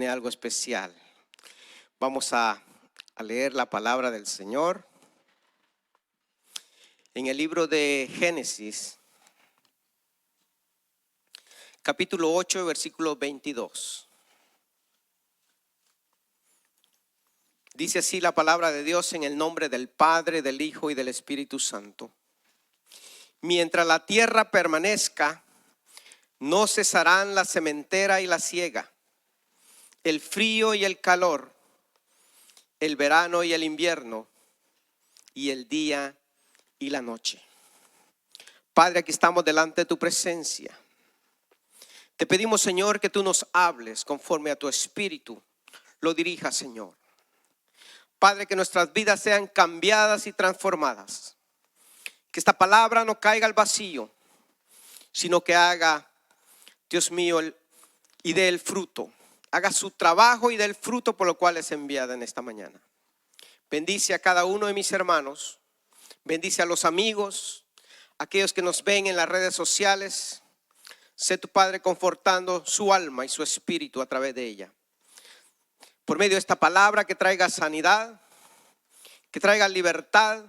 Tiene algo especial. Vamos a leer la palabra del Señor en el libro de Génesis, capítulo 8, versículo 22. Dice así la palabra de Dios en el nombre del Padre, del Hijo y del Espíritu Santo. Mientras la tierra permanezca, no cesarán la sementera y la siega, el frío y el calor, el verano y el invierno, y el día y la noche. Padre, aquí estamos delante de tu presencia. Te pedimos, Señor, que tú nos hables conforme a tu espíritu. Lo dirijas, Señor. Padre, que nuestras vidas sean cambiadas y transformadas. Que esta palabra no caiga al vacío, sino que haga, Dios mío, y dé el fruto. Haga su trabajo y dé el fruto por lo cual es enviada en esta mañana. Bendice a cada uno de mis hermanos. Bendice a los amigos, aquellos que nos ven en las redes sociales. Sé tu Padre confortando su alma y su espíritu a través de ella. Por medio de esta palabra que traiga sanidad, que traiga libertad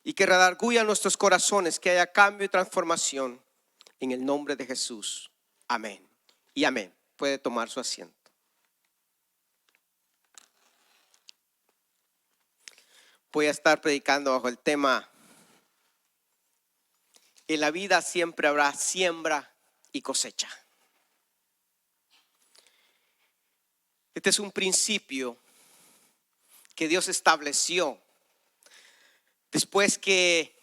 y que redarguya nuestros corazones, que haya cambio y transformación en el nombre de Jesús. Amén y amén. Puede tomar su asiento. Voy a estar predicando bajo el tema: en la vida siempre habrá siembra y cosecha. Este es un principio que Dios estableció después que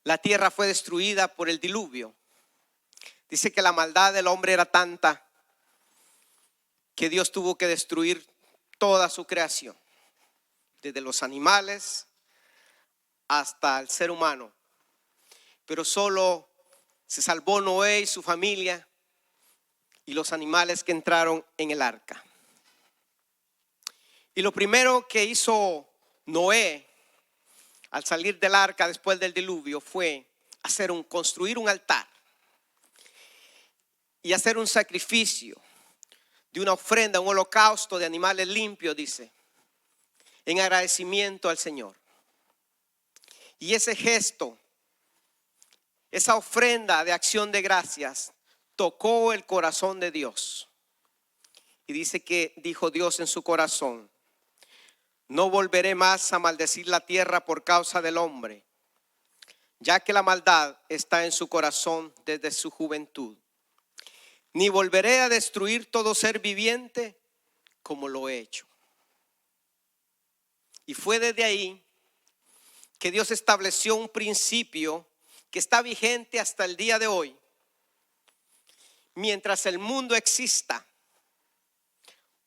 la tierra fue destruida por el diluvio. Dice que la maldad del hombre era tanta que Dios tuvo que destruir toda su creación, desde los animales hasta el ser humano. Pero solo se salvó Noé y su familia y los animales que entraron en el arca. Y lo primero que hizo Noé al salir del arca después del diluvio fue construir un altar y hacer un sacrificio de una ofrenda, un holocausto de animales limpios, dice, en agradecimiento al Señor. Y ese gesto, esa ofrenda de acción de gracias, tocó el corazón de Dios. Y dice que dijo Dios en su corazón: no volveré más a maldecir la tierra por causa del hombre, ya que la maldad está en su corazón desde su juventud. Ni volveré a destruir todo ser viviente como lo he hecho. Y fue desde ahí que Dios estableció un principio que está vigente hasta el día de hoy. Mientras el mundo exista,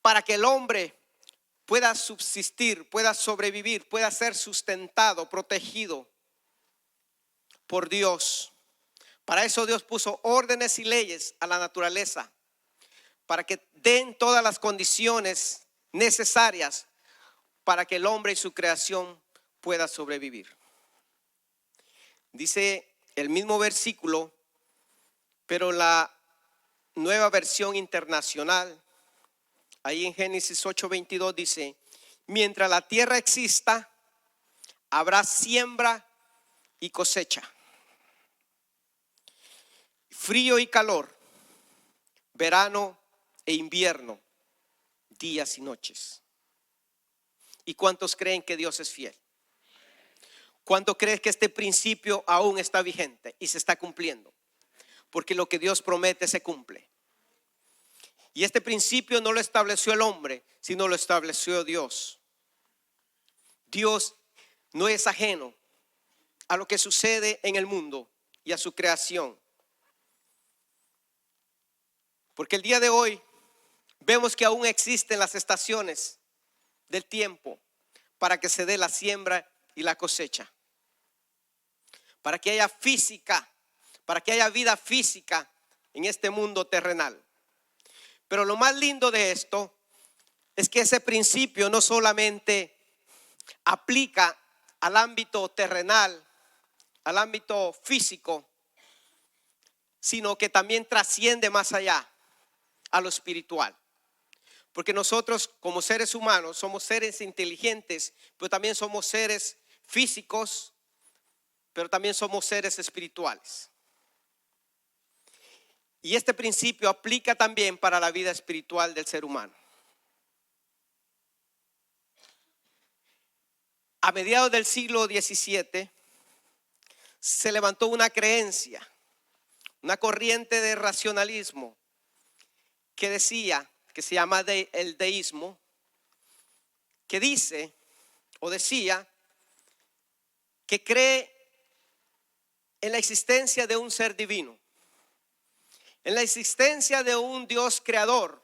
para que el hombre pueda subsistir, pueda sobrevivir, pueda ser sustentado, protegido por Dios. Para eso Dios puso órdenes y leyes a la naturaleza, para que den todas las condiciones necesarias para que el hombre y su creación pueda sobrevivir. Dice el mismo versículo, pero la Nueva Versión Internacional, ahí en Génesis 8:22 dice: mientras la tierra exista, habrá siembra y cosecha, frío y calor, verano e invierno, días y noches. ¿Y cuántos creen que Dios es fiel? ¿Cuánto crees que este principio aún está vigente y se está cumpliendo? Porque lo que Dios promete se cumple. Y este principio no lo estableció el hombre, sino lo estableció Dios. Dios no es ajeno a lo que sucede en el mundo y a su creación. Porque el día de hoy vemos que aún existen las estaciones del tiempo para que se dé la siembra y la cosecha. Para que haya física, para que haya vida física en este mundo terrenal. Pero lo más lindo de esto es que ese principio no solamente aplica al ámbito terrenal, al ámbito físico, sino que también trasciende más allá a lo espiritual. Porque nosotros como seres humanos somos seres inteligentes, pero también somos seres físicos, pero también somos seres espirituales. Y este principio aplica también para la vida espiritual del ser humano. A mediados del siglo XVII se levantó una creencia, una corriente de racionalismo que decía, que se llama el deísmo, que dice o decía que cree en la existencia de un ser divino, en la existencia de un Dios creador,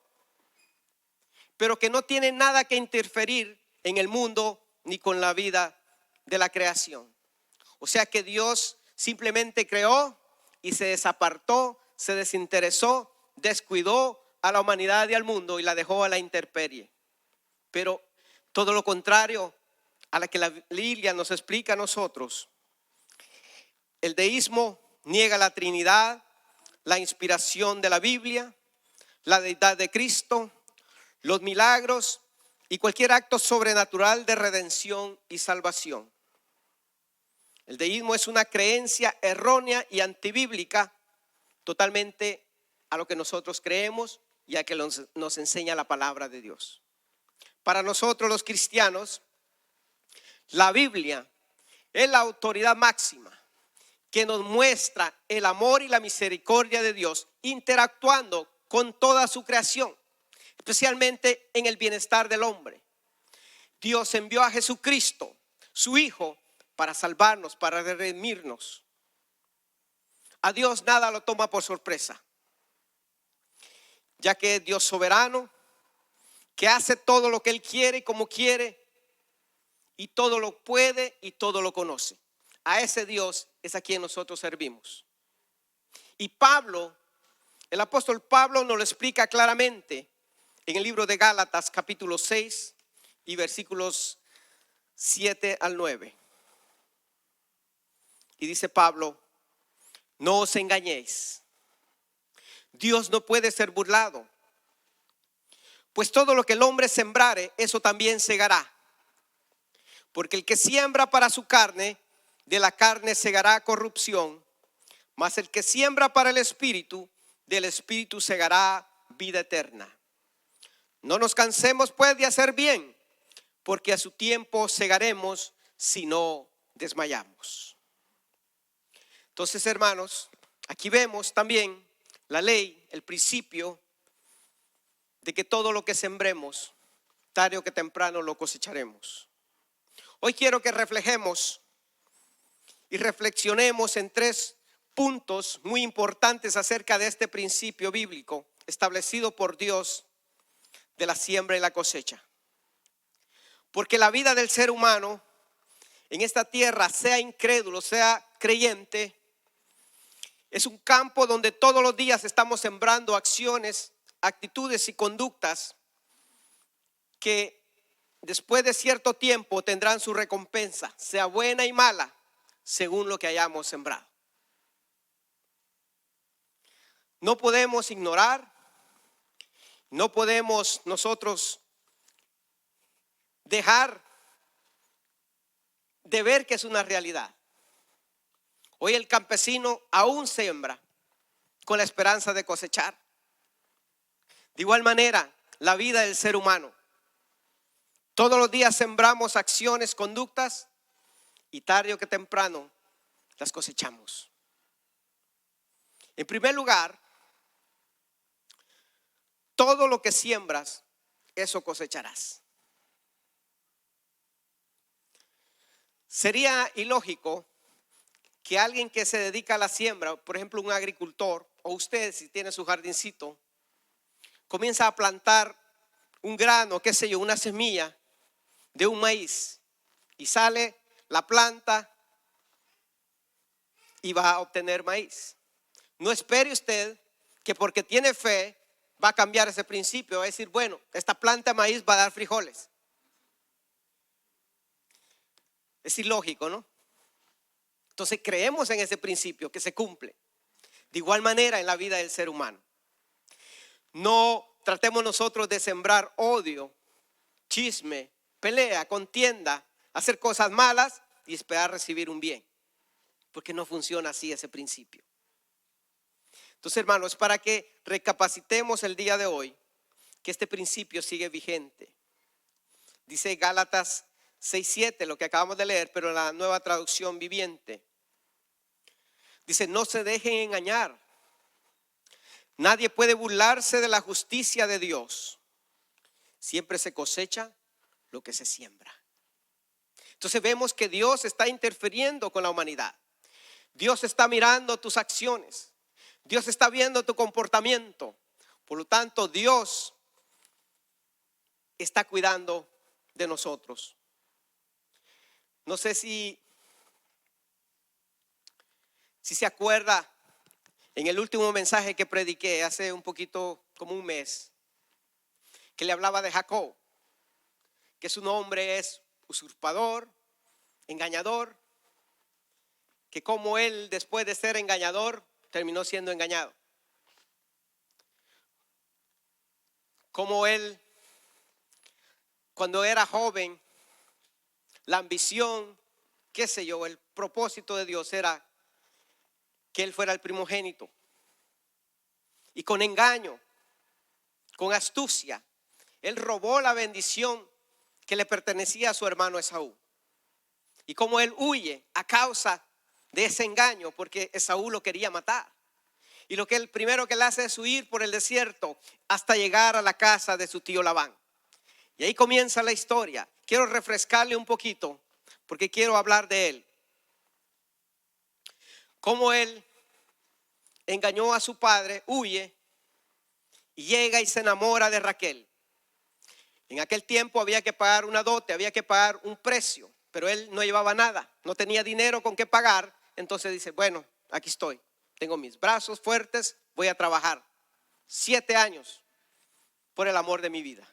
pero que no tiene nada que interferir en el mundo ni con la vida de la creación. O sea que Dios simplemente creó y se desapartó, se desinteresó, descuidó a la humanidad y al mundo y la dejó a la intemperie. Pero todo lo contrario a la que la Biblia nos explica a nosotros. El deísmo niega la Trinidad, la inspiración de la Biblia, la deidad de Cristo, los milagros y cualquier acto sobrenatural de redención y salvación. El deísmo es una creencia errónea y antibíblica totalmente a lo que nosotros creemos y a que nos enseña la palabra de Dios. Para nosotros los cristianos, la Biblia es la autoridad máxima que nos muestra el amor y la misericordia de Dios interactuando con toda su creación, especialmente en el bienestar del hombre. Dios envió a Jesucristo, su Hijo, para salvarnos, para redimirnos. A Dios nada lo toma por sorpresa, ya que es Dios soberano, que hace todo lo que Él quiere y como quiere, y todo lo puede y todo lo conoce. A ese Dios es a quien nosotros servimos. Y Pablo, el apóstol Pablo nos lo explica claramente en el libro de Gálatas capítulo 6 y versículos 7 al 9. Y dice Pablo: no os engañéis, Dios no puede ser burlado, pues todo lo que el hombre sembrare, eso también segará. Porque el que siembra para su carne, de la carne segará corrupción, mas el que siembra para el Espíritu, del Espíritu segará vida eterna. No nos cansemos pues de hacer bien, porque a su tiempo segaremos si no desmayamos. Entonces, hermanos, aquí vemos también la ley, el principio de que todo lo que sembremos, tarde o que temprano lo cosecharemos. Hoy quiero que reflejemos y reflexionemos en 3 puntos muy importantes acerca de este principio bíblico establecido por Dios de la siembra y la cosecha. Porque la vida del ser humano en esta tierra, sea incrédulo, sea creyente, es un campo donde todos los días estamos sembrando acciones, actitudes y conductas que después de cierto tiempo tendrán su recompensa, sea buena y mala, según lo que hayamos sembrado. No podemos ignorar, no podemos nosotros dejar de ver que es una realidad. Hoy el campesino aún siembra con la esperanza de cosechar. De igual manera, la vida del ser humano. Todos los días sembramos acciones, conductas, y tarde o que temprano las cosechamos. En primer lugar, todo lo que siembras, eso cosecharás. Sería ilógico que alguien que se dedica a la siembra, por ejemplo un agricultor, o usted si tiene su jardincito, comienza a plantar un grano, qué sé yo, una semilla de un maíz, y sale la planta y va a obtener maíz. No espere usted que porque tiene fe va a cambiar ese principio, va a decir, bueno, esta planta de maíz va a dar frijoles. Es ilógico, ¿no? Entonces creemos en ese principio que se cumple. De igual manera en la vida del ser humano. No tratemos nosotros de sembrar odio, chisme, pelea, contienda, hacer cosas malas y esperar recibir un bien. Porque no funciona así ese principio. Entonces, hermanos, para que recapacitemos el día de hoy, que este principio sigue vigente. Dice Gálatas 6:7, lo que acabamos de leer, pero en la Nueva Traducción Viviente. Dice, no se dejen engañar. Nadie puede burlarse de la justicia de Dios. Siempre se cosecha lo que se siembra. Entonces vemos que Dios está interfiriendo con la humanidad. Dios está mirando tus acciones. Dios está viendo tu comportamiento. Por lo tanto, Dios está cuidando de nosotros. No sé si se acuerda en el último mensaje que prediqué hace un poquito, como un mes, que le hablaba de Jacob, que su nombre es usurpador, engañador, que como él después de ser engañador terminó siendo engañado. Como él, cuando era joven, la ambición, qué sé yo, el propósito de Dios era que él fuera el primogénito. Y con engaño, con astucia, él robó la bendición que le pertenecía a su hermano Esaú. Y como él huye a causa de ese engaño, porque Esaú lo quería matar. Y lo que él primero que le hace es huir por el desierto hasta llegar a la casa de su tío Labán. Y ahí comienza la historia. Quiero refrescarle un poquito porque quiero hablar de él. Cómo él engañó a su padre, huye y llega y se enamora de Raquel. En aquel tiempo había que pagar una dote, había que pagar un precio, pero él no llevaba nada, no tenía dinero con qué pagar. Entonces dice, bueno, aquí estoy, tengo mis brazos fuertes, voy a trabajar 7 años por el amor de mi vida.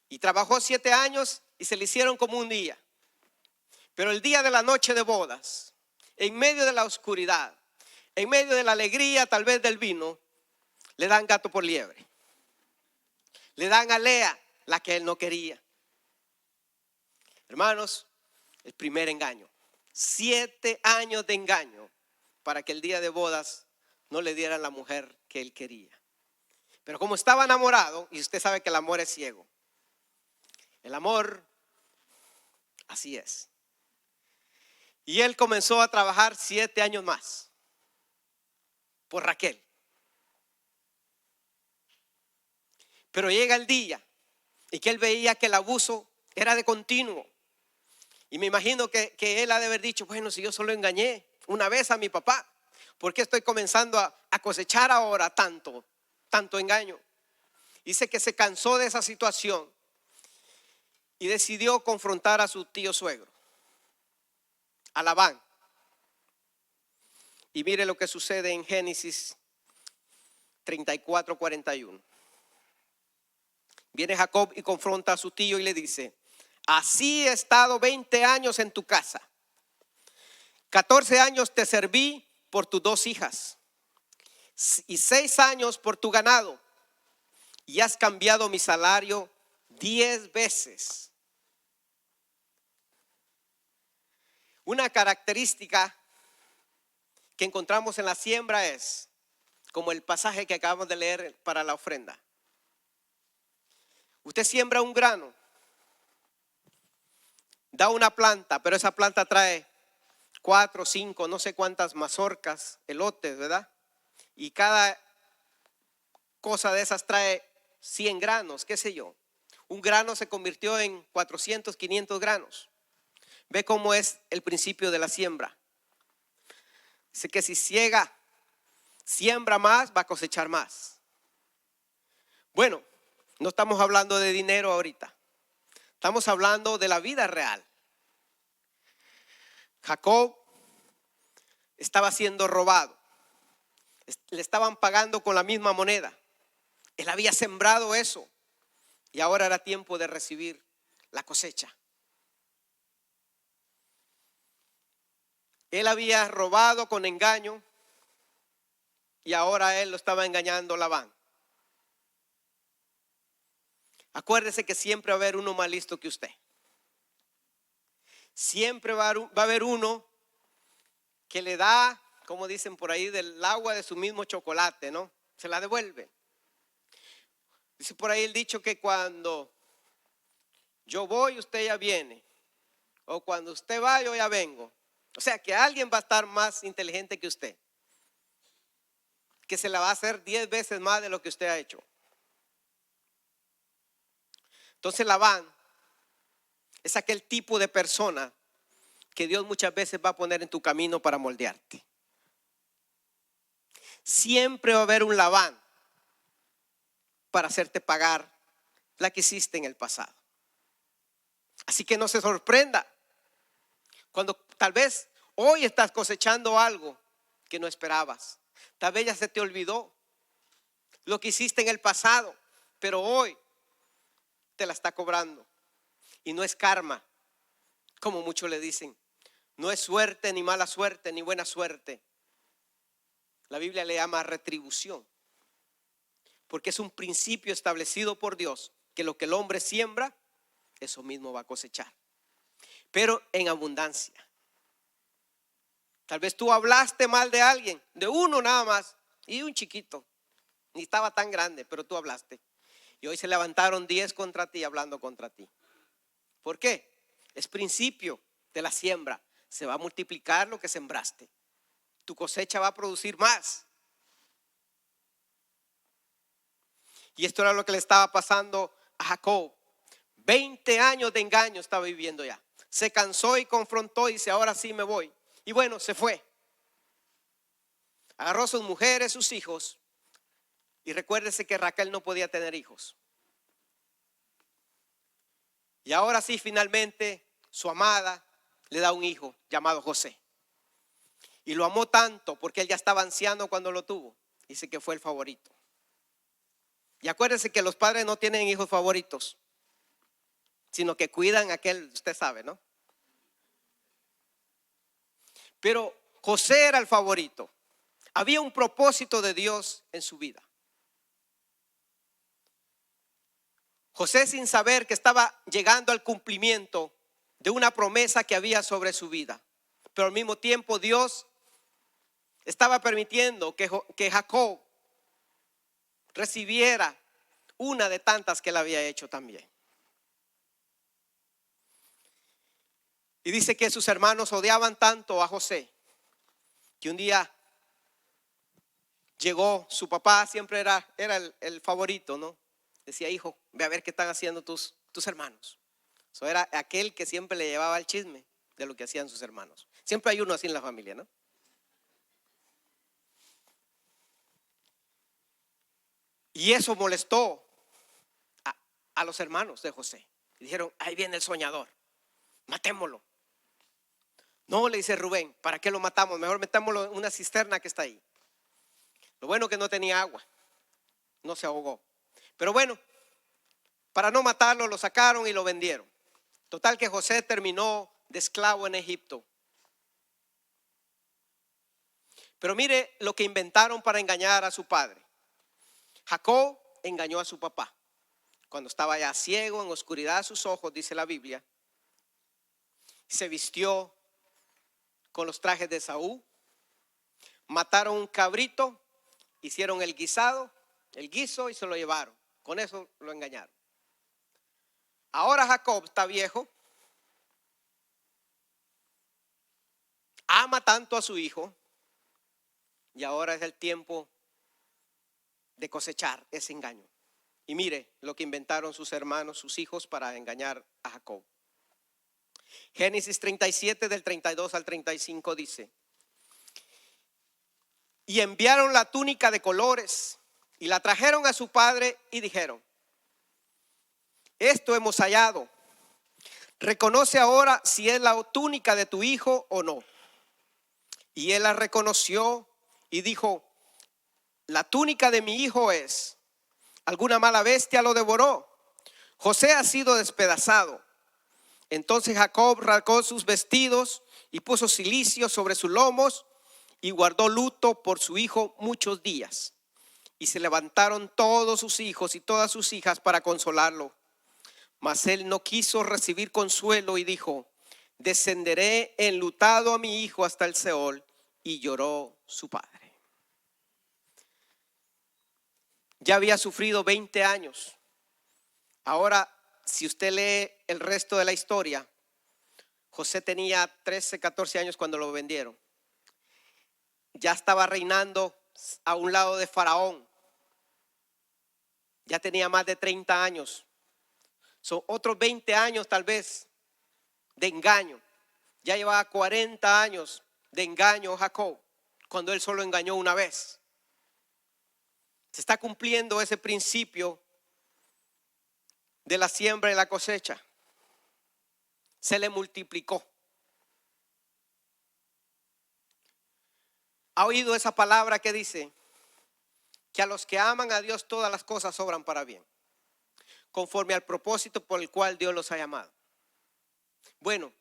Y trabajó 7 años y se le hicieron como un día. Pero el día de la noche de bodas, en medio de la oscuridad, en medio de la alegría tal vez del vino, le dan gato por liebre. Le dan a Lea, la que él no quería. Hermanos, el primer engaño. 7 años de engaño para que el día de bodas no le dieran la mujer que él quería. Pero como estaba enamorado, y usted sabe que el amor es ciego. El amor, así es. Y él comenzó a trabajar 7 años más por Raquel. Pero llega el día y que él veía que el abuso era de continuo. Y me imagino que él ha de haber dicho, bueno, si yo solo engañé una vez a mi papá, ¿por qué estoy comenzando a cosechar ahora tanto engaño? Dice que se cansó de esa situación y decidió confrontar a su tío suegro, a Labán. Y mire lo que sucede en Génesis 34:41. Viene Jacob y confronta a su tío y le dice, así he estado 20 años en tu casa. 14 años te serví por tus 2 hijas y 6 años por tu ganado. Y has cambiado mi salario 10 veces. Una característica que encontramos en la siembra es como el pasaje que acabamos de leer para la ofrenda. Usted siembra un grano, da una planta, pero esa planta trae 4, 5, no sé cuántas mazorcas, elotes, ¿verdad? Y cada cosa de esas trae 100 granos, qué sé yo. Un grano se convirtió en 400, 500 granos. Ve cómo es el principio de la siembra. Dice que si siembra más, va a cosechar más. Bueno, no estamos hablando de dinero ahorita. Estamos hablando de la vida real. Jacob estaba siendo robado. Le estaban pagando con la misma moneda. Él había sembrado eso. Y ahora era tiempo de recibir la cosecha. Él había robado con engaño y ahora él lo estaba engañando Labán. acuérdese que siempre va a haber uno más listo que usted. Siempre va a haber uno que le da, como dicen por ahí, del agua de su mismo chocolate, ¿no? Se la devuelve. Dice por ahí el dicho que cuando yo voy, usted ya viene. O cuando usted va, yo ya vengo. O sea que alguien va a estar más inteligente que usted, que se la va a hacer 10 veces más de lo que usted ha hecho. Entonces Labán es aquel tipo de persona que Dios muchas veces va a poner en tu camino para moldearte. Siempre va a haber un Labán para hacerte pagar la que hiciste en el pasado. Así que no se sorprenda cuando tal vez hoy estás cosechando algo que no esperabas. Tal vez ya se te olvidó lo que hiciste en el pasado, pero hoy te la está cobrando. Y no es karma, como muchos le dicen. No es suerte, ni mala suerte, ni buena suerte. La Biblia le llama retribución, porque es un principio establecido por Dios, que lo que el hombre siembra, eso mismo va a cosechar, pero en abundancia. Tal vez tú hablaste mal de alguien, de uno nada más, y un chiquito, ni estaba tan grande, pero tú hablaste. Y hoy se levantaron 10 contra ti, hablando contra ti. ¿Por qué? Es principio de la siembra. Se va a multiplicar lo que sembraste. Tu cosecha va a producir más. Y esto era lo que le estaba pasando a Jacob. 20 años de engaño estaba viviendo ya. Se cansó y confrontó y dice, ahora sí me voy. Y bueno, se fue. Agarró a sus mujeres, sus hijos. Y recuérdese que Raquel no podía tener hijos. Y ahora sí, finalmente, su amada le da un hijo llamado José. Y lo amó tanto porque él ya estaba anciano cuando lo tuvo. Dice que fue el favorito. Y acuérdense que los padres no tienen hijos favoritos, sino que cuidan a aquel, usted sabe, ¿no? Pero José era el favorito. Había un propósito de Dios en su vida. José, sin saber que estaba llegando al cumplimiento de una promesa que había sobre su vida, pero al mismo tiempo Dios estaba permitiendo que Jacob recibiera una de tantas que él había hecho también. Y dice que sus hermanos odiaban tanto a José que un día llegó su papá, siempre era el favorito, ¿no? Decía, hijo, ve a ver qué están haciendo tus hermanos. Eso era aquel que siempre le llevaba el chisme de lo que hacían sus hermanos. Siempre hay uno así en la familia, ¿no? Y eso molestó a los hermanos de José. Y dijeron, ahí viene el soñador, matémoslo. No, le dice Rubén, ¿para qué lo matamos? Mejor metámoslo en una cisterna que está ahí. Lo bueno que no tenía agua, no se ahogó. Pero bueno, para no matarlo lo sacaron y lo vendieron. Total que José terminó de esclavo en Egipto. Pero mire lo que inventaron para engañar a su padre. Jacob engañó a su papá. Cuando estaba ya ciego, en oscuridad de sus ojos, dice la Biblia, se vistió con los trajes de Saúl, mataron un cabrito, hicieron el guiso y se lo llevaron. Con eso lo engañaron. Ahora Jacob está viejo, ama tanto a su hijo y ahora es el tiempo de cosechar ese engaño. Y mire lo que inventaron sus hermanos, sus hijos, para engañar a Jacob. Génesis 37 del 32 al 35 dice, y enviaron la túnica de colores y la trajeron a su padre y dijeron, esto hemos hallado, reconoce ahora si es la túnica de tu hijo o no. Y él la reconoció y dijo, la túnica de mi hijo es, alguna mala bestia lo devoró, José ha sido despedazado. Entonces Jacob rasgó sus vestidos y puso cilicio sobre sus lomos y guardó luto por su hijo muchos días. Y se levantaron todos sus hijos y todas sus hijas para consolarlo. Mas él no quiso recibir consuelo y dijo: descenderé enlutado a mi hijo hasta el Seol. Y lloró su padre. Ya había sufrido 20 años. Ahora, si usted lee el resto de la historia, José tenía 13, 14 años cuando lo vendieron. Ya estaba reinando a un lado de Faraón. Ya tenía más de 30 años. Son otros 20 años tal vez de engaño. Ya llevaba 40 años de engaño Jacob, cuando él solo engañó una vez. Se está cumpliendo ese principio de la siembra y la cosecha. Se le multiplicó. ¿Ha oído esa palabra que dice que a los que aman a Dios todas las cosas obran para bien, conforme al propósito por el cual Dios los ha llamado? Bueno,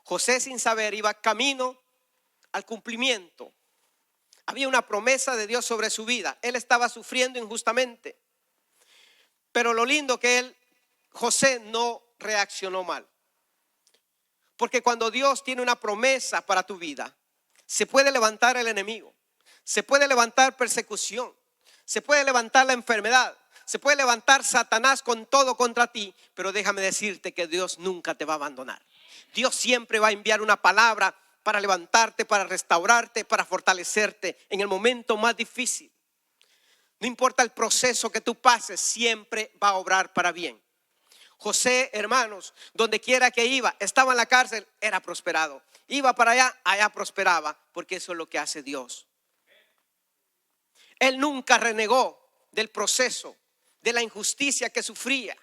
José, sin saber, iba camino al cumplimiento. Había una promesa de Dios sobre su vida. Él estaba sufriendo injustamente, pero lo lindo que José no reaccionó mal. Porque cuando Dios tiene una promesa para tu vida, se puede levantar el enemigo, se puede levantar persecución, se puede levantar la enfermedad, se puede levantar Satanás con todo contra ti, pero déjame decirte que Dios nunca te va a abandonar. Dios siempre va a enviar una palabra para levantarte, para restaurarte, para fortalecerte en el momento más difícil. No importa el proceso que tú pases, siempre va a obrar para bien. José, hermanos, donde quiera que iba, estaba en la cárcel, era prosperado. Iba para allá, allá prosperaba, porque eso es lo que hace Dios. Él nunca renegó del proceso, de la injusticia que sufría.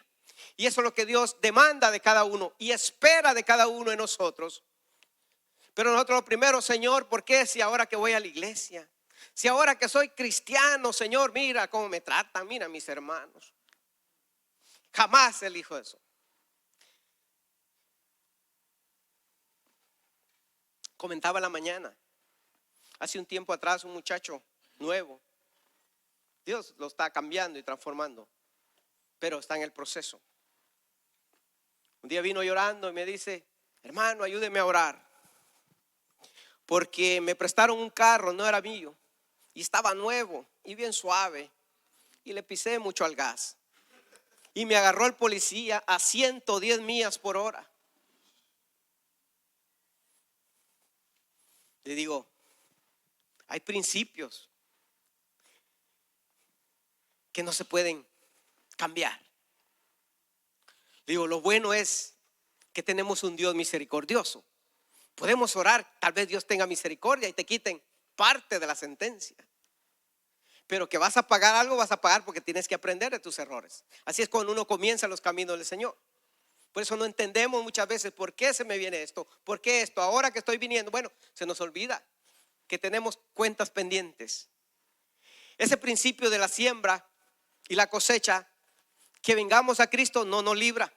Y eso es lo que Dios demanda de cada uno y espera de cada uno de nosotros. Pero nosotros lo primero: Señor, ¿por qué si ahora que voy a la iglesia? Si ahora que soy cristiano, Señor, mira cómo me tratan, mira mis hermanos. Jamás él dijo eso. Comentaba en la mañana, hace un tiempo atrás, un muchacho nuevo. Dios lo está cambiando y transformando, pero está en el proceso. Un día vino llorando y me dice: hermano, ayúdeme a orar, porque me prestaron un carro, no era mío, y estaba nuevo y bien suave, y le pisé mucho al gas. Y me agarró el policía a 110 millas por hora. Le digo: hay principios que no se pueden cambiar. Le digo: lo bueno es que tenemos un Dios misericordioso. Podemos orar, tal vez Dios tenga misericordia y te quiten parte de la sentencia. Pero que vas a pagar algo, vas a pagar, porque tienes que aprender de tus errores. Así es cuando uno comienza los caminos del Señor. Por eso no entendemos muchas veces por qué se me viene esto, por qué esto, ahora que estoy viniendo. Bueno, se nos olvida que tenemos cuentas pendientes. Ese principio de la siembra y la cosecha, que vengamos a Cristo, no nos libra.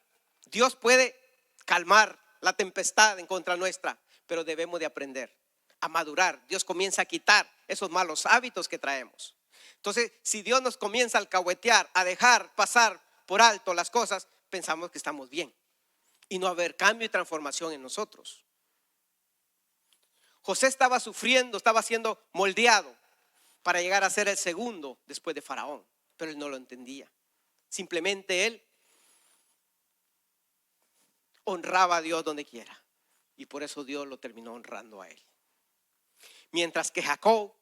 Dios puede calmar la tempestad en contra nuestra, pero debemos de aprender a madurar. Dios comienza a quitar esos malos hábitos que traemos. Entonces, si Dios nos comienza a alcahuetear, a dejar pasar por alto las cosas, pensamos que estamos bien y no va a haber cambio y transformación en nosotros. José estaba sufriendo, estaba siendo moldeado para llegar a ser el segundo después de Faraón, pero él no lo entendía. Simplemente él honraba a Dios donde quiera, y por eso Dios lo terminó honrando a él. Mientras que Jacob,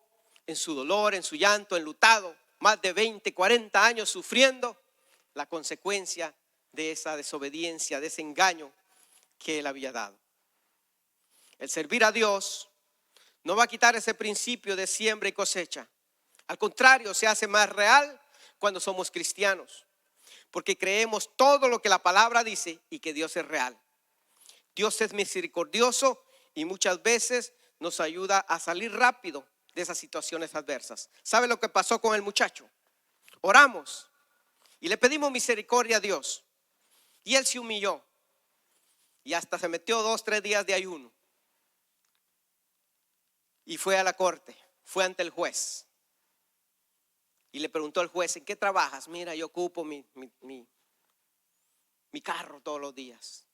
en su dolor, en su llanto, enlutado, más de 20, 40 años sufriendo la consecuencia de esa desobediencia, de ese engaño que él había dado. El servir a Dios no va a quitar ese principio de siembra y cosecha. Al contrario, se hace más real cuando somos cristianos, porque creemos todo lo que la palabra dice y que Dios es real. Dios es misericordioso y muchas veces nos ayuda a salir rápido de esas situaciones adversas. ¿Sabe lo que pasó con el muchacho? Oramos y le pedimos misericordia a Dios, y él se humilló y hasta se metió 2, 3 días de ayuno y fue a la corte, fue ante el juez y le preguntó al juez: ¿en qué trabajas? Mira, yo ocupo mi mi carro todos los días.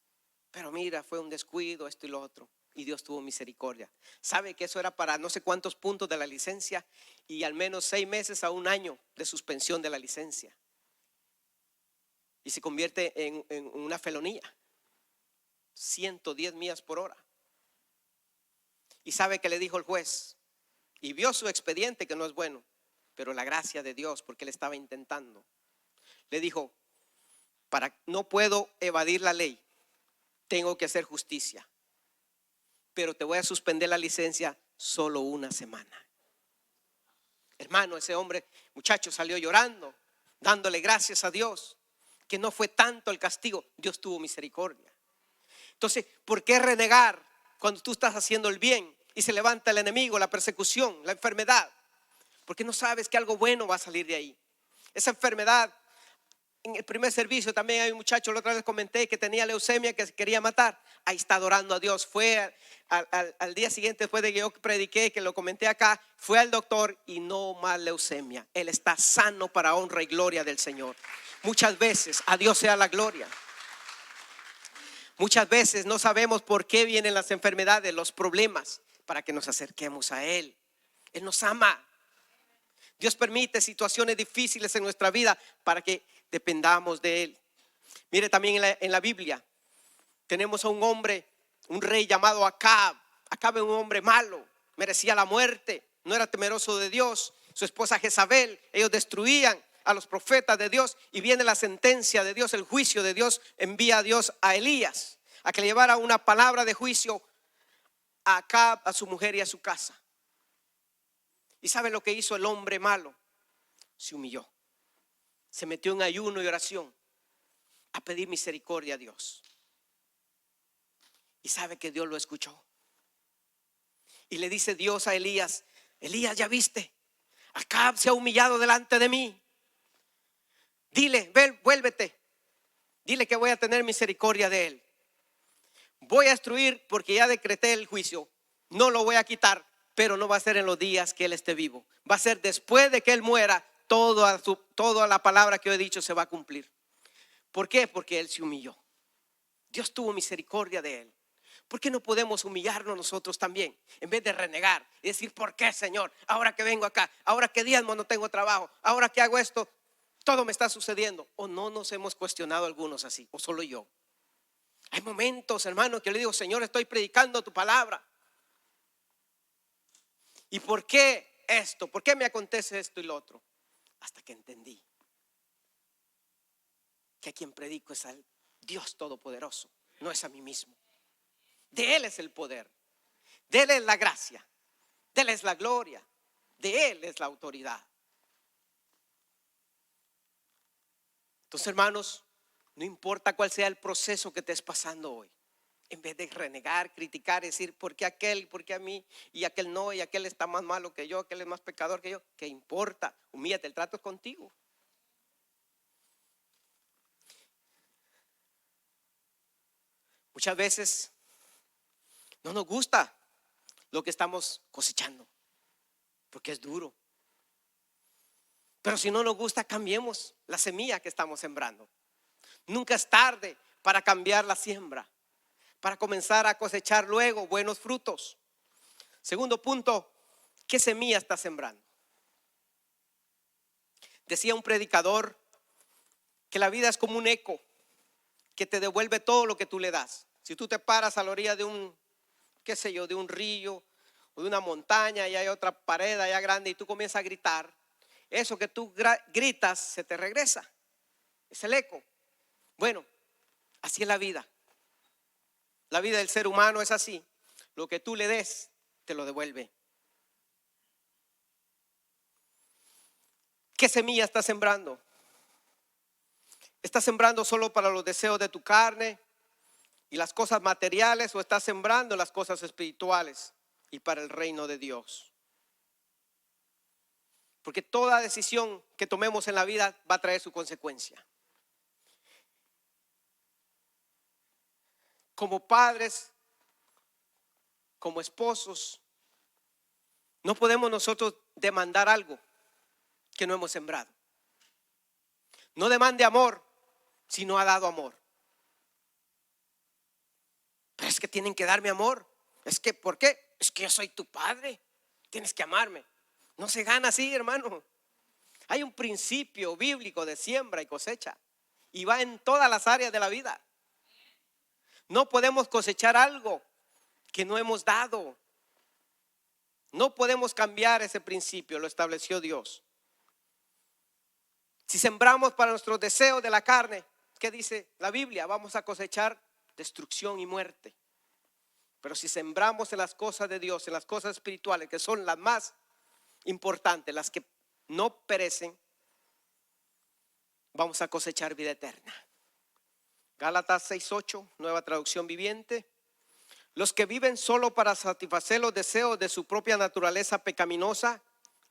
Pero mira, fue un descuido, esto y lo otro. Y Dios tuvo misericordia. ¿Sabe que eso era para no sé cuántos puntos de la licencia y al menos 6 meses a 1 año de suspensión de la licencia? Y se convierte en una felonía. 110 millas por hora. ¿Y sabe que le dijo el juez? Y vio su expediente que no es bueno, pero la gracia de Dios, porque él estaba intentando. Le dijo, no puedo evadir la ley, tengo que hacer justicia, pero te voy a suspender la licencia solo 1 semana. Hermano, ese hombre, muchacho, salió llorando, dándole gracias a Dios, que no fue tanto el castigo, Dios tuvo misericordia. Entonces, ¿por qué renegar cuando tú estás haciendo el bien y se levanta el enemigo, la persecución, la enfermedad? Porque no sabes que algo bueno va a salir de ahí. Esa enfermedad, en el primer servicio también hay un muchacho, la otra vez comenté, que tenía leucemia, que se quería matar. Ahí está adorando a Dios. Fue al día siguiente, después de que yo prediqué, que lo comenté acá, fue al doctor y no más leucemia. Él está sano para honra y gloria del Señor. Muchas veces a Dios sea la gloria. Muchas veces no sabemos por qué vienen las enfermedades, los problemas, para que nos acerquemos a Él. Él nos ama. Dios permite situaciones difíciles en nuestra vida para que dependamos de Él. Mire, también en la Biblia tenemos a un hombre, un rey llamado Acab. Acab era un hombre malo, merecía la muerte, no era temeroso de Dios. Su esposa Jezabel, ellos destruían a los profetas de Dios, y viene la sentencia de Dios, el juicio de Dios. Envía a Dios a Elías a que le llevara una palabra de juicio a Acab, a su mujer y a su casa. ¿Y sabe lo que hizo el hombre malo? Se humilló, se metió en ayuno y oración a pedir misericordia a Dios. Y sabe que Dios lo escuchó. Y le dice Dios a Elías: Elías, ya viste, Acab se ha humillado delante de mí. Dile, vuélvete. Dile que voy a tener misericordia de él. Voy a destruir, porque ya decreté el juicio. No lo voy a quitar, pero no va a ser en los días que él esté vivo. Va a ser después de que él muera. Toda la palabra que yo he dicho se va a cumplir. ¿Por qué? Porque él se humilló. Dios tuvo misericordia de él. ¿Por qué no podemos humillarnos nosotros también? En vez de renegar y decir: ¿por qué, Señor? Ahora que vengo acá, ahora que diezmo no tengo trabajo, ahora que hago esto, todo me está sucediendo. ¿O no nos hemos cuestionado algunos así? ¿O solo yo? Hay momentos, hermano, que le digo: Señor, estoy predicando tu palabra. ¿Y por qué esto? ¿Por qué me acontece esto y lo otro? Hasta que entendí que a quien predico es al Dios Todopoderoso, no es a mí mismo. De Él es el poder, de Él es la gracia, de Él es la gloria, de Él es la autoridad. Entonces, hermanos, no importa cuál sea el proceso que estés pasando hoy, en vez de renegar, criticar, decir: ¿por qué aquel? ¿Por qué a mí? Y aquel no, y aquel está más malo que yo, aquel es más pecador que yo. ¿Qué importa? Humíllate, el trato es contigo. Muchas veces no nos gusta lo que estamos cosechando, porque es duro. Pero si no nos gusta, cambiemos la semilla que estamos sembrando. Nunca es tarde para cambiar la siembra, para comenzar a cosechar luego buenos frutos. Segundo punto, ¿qué semilla estás sembrando? Decía un predicador que la vida es como un eco que te devuelve todo lo que tú le das. Si tú te paras a la orilla de un, qué sé yo, de un río o de una montaña, y hay otra pared allá grande, y tú comienzas a gritar, eso que tú gritas se te regresa. Es el eco. Bueno, así es la vida. La vida del ser humano es así. Lo que tú le des, te lo devuelve. ¿Qué semilla estás sembrando? ¿Estás sembrando solo para los deseos de tu carne y las cosas materiales, o estás sembrando las cosas espirituales y para el reino de Dios? Porque toda decisión que tomemos en la vida va a traer su consecuencia. Como padres, como esposos, no podemos nosotros demandar algo que no hemos sembrado. No demande amor si no ha dado amor. que tienen que darme amor. Es que, ¿por qué? Es que yo soy tu padre. Tienes que amarme. No se gana así, hermano. Hay un principio bíblico de siembra y cosecha. Y va en todas las áreas de la vida. No podemos cosechar algo que no hemos dado. No podemos cambiar ese principio, lo estableció Dios. Si sembramos para nuestros deseos de la carne, ¿qué dice la Biblia? Vamos a cosechar destrucción y muerte. Pero si sembramos en las cosas de Dios, en las cosas espirituales, que son las más importantes, las que no perecen, vamos a cosechar vida eterna. Gálatas 6:8, nueva traducción viviente. Los que viven solo para satisfacer los deseos de su propia naturaleza pecaminosa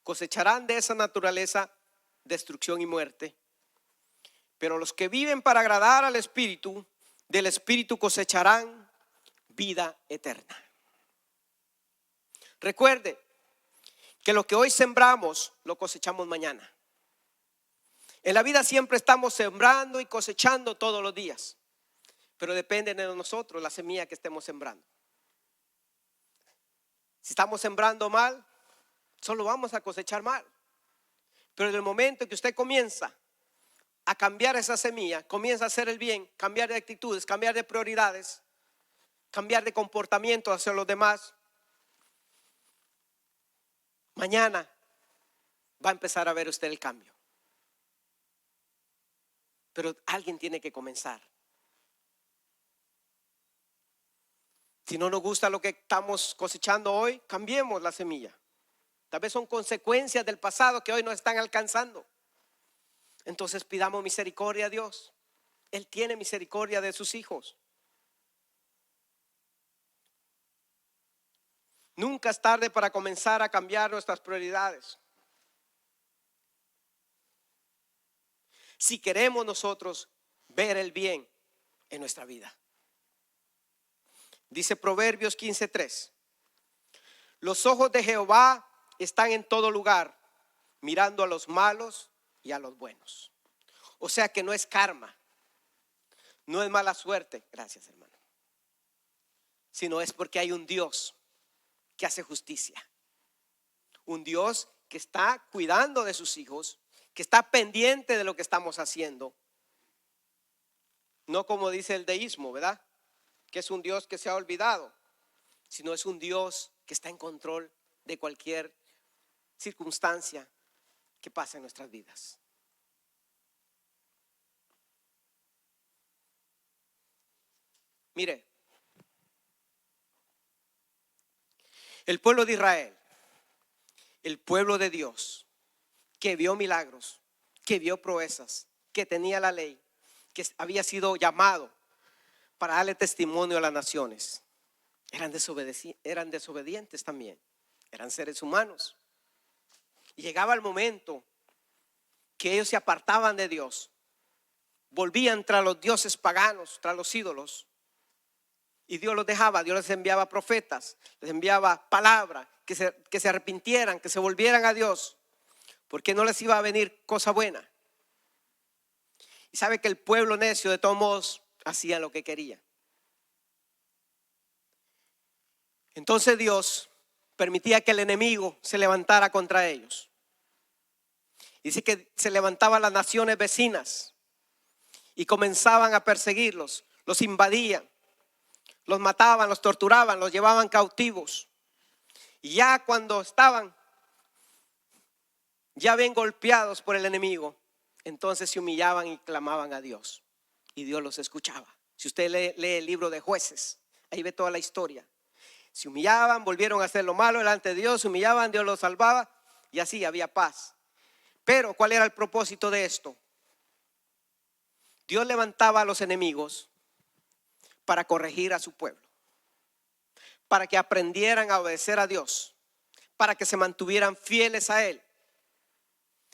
cosecharán de esa naturaleza destrucción y muerte. Pero los que viven para agradar al Espíritu, del Espíritu cosecharán vida eterna. Recuerde que lo que hoy sembramos lo cosechamos mañana. En la vida siempre estamos sembrando y cosechando todos los días, pero depende de nosotros la semilla que estemos sembrando. Si estamos sembrando mal, solo vamos a cosechar mal. Pero en el momento que usted comienza a cambiar esa semilla, comienza a hacer el bien, cambiar de actitudes, cambiar de prioridades, cambiar de comportamiento hacia los demás, mañana va a empezar a ver usted el cambio. Pero alguien tiene que comenzar. Si no nos gusta lo que estamos cosechando hoy, cambiemos la semilla. Tal vez son consecuencias del pasado que hoy nos están alcanzando. Entonces pidamos misericordia a Dios. Él tiene misericordia de sus hijos. Nunca es tarde para comenzar a cambiar nuestras prioridades. Si queremos nosotros ver el bien en nuestra vida. Dice Proverbios 15:3. Los ojos de Jehová están en todo lugar, mirando a los malos y a los buenos. O sea que no es karma, no es mala suerte, gracias hermano, sino es porque hay un Dios que hace justicia. Un Dios que está cuidando de sus hijos, que está pendiente de lo que estamos haciendo. No como dice el deísmo, ¿verdad? Que es un Dios que se ha olvidado, sino es un Dios que está en control de cualquier circunstancia que pasa en nuestras vidas. Mire, el pueblo de Israel, el pueblo de Dios, que vio milagros, que vio proezas, que tenía la ley, que había sido llamado para darle testimonio a las naciones, eran desobedientes también, eran seres humanos. Y llegaba el momento que ellos se apartaban de Dios, volvían tras los dioses paganos, tras los ídolos, y Dios los dejaba. Dios les enviaba profetas, les enviaba palabra, que se arrepintieran, que se volvieran a Dios, porque no les iba a venir cosa buena. Y sabe que el pueblo necio de todos modos hacía lo que quería. Entonces Dios permitía que el enemigo se levantara contra ellos. Dice que se levantaban las naciones vecinas y comenzaban a perseguirlos, los invadían, los mataban, los torturaban, los llevaban cautivos. Y ya cuando estaban ya bien golpeados por el enemigo, entonces se humillaban y clamaban a Dios. Y Dios los escuchaba. Si usted lee el libro de Jueces, ahí ve toda la historia. Se humillaban, volvieron a hacer lo malo delante de Dios, se humillaban, Dios los salvaba y así había paz. Pero ¿cuál era el propósito de esto? Dios levantaba a los enemigos para corregir a su pueblo, para que aprendieran a obedecer a Dios, para que se mantuvieran fieles a Él.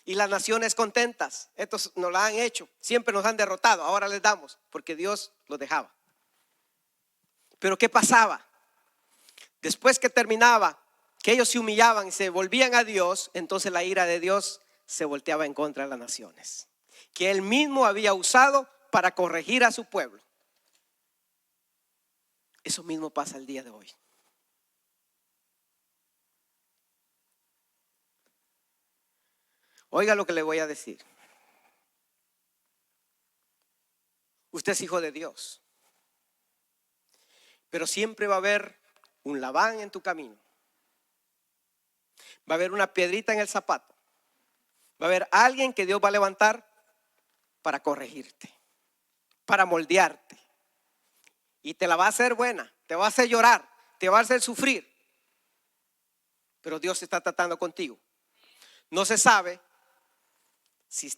Y las naciones contentas, estos nos la han hecho, siempre nos han derrotado, ahora les damos, porque Dios los dejaba. Pero ¿qué pasaba? Después que terminaba, que ellos se humillaban y se volvían a Dios, entonces la ira de Dios se volteaba en contra de las naciones, que Él mismo había usado para corregir a su pueblo. Eso mismo pasa el día de hoy. Oiga lo que le voy a decir. Usted es hijo de Dios, pero siempre va a haber un Labán en tu camino. Va a haber una piedrita en el zapato. Va a haber alguien que Dios va a levantar para corregirte, para moldearte. Y te la va a hacer buena, te va a hacer llorar, te va a hacer sufrir. Pero Dios está tratando contigo. No se sabe si